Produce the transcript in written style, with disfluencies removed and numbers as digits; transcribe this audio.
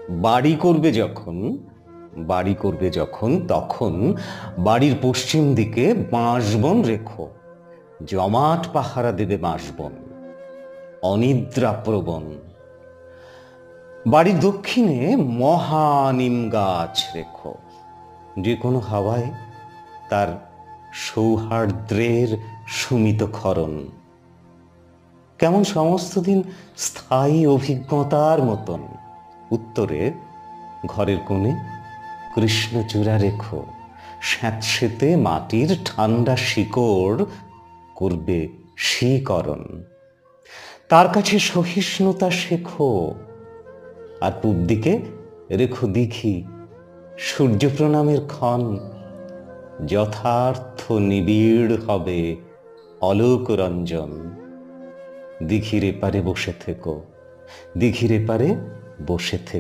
বাড়ি করবে যখন তখন বাড়ির পশ্চিম দিকে বাঁশবন রেখো, জমাট পাহারা দেবে বাঁশবন, অনিদ্রাপ্রবণ। বাড়ির দক্ষিণে মহানিম গাছ রেখো, যে কোনো হাওয়ায় তার সৌহার্দ্রের সুমিত ক্ষরণ কেমন সমস্ত দিন স্থায়ী অভিজ্ঞতার মতন। উত্তরে ঘরের কোণে কৃষ্ণচূড়া রেখো, স্যাঁতসেঁতে মাটির ঠান্ডা শিকড় করবে শিকরণ। তার কাছে সহিষ্ণুতা শেখো। আর পূব দিকে রেখো দিঘি, সূর্য প্রণামের ক্ষণ, যথার্থ নিবিড় হবে অলোক রঞ্জন। দিঘির এপারে বসে থেকো, দিঘির এপারে বসে থেকো।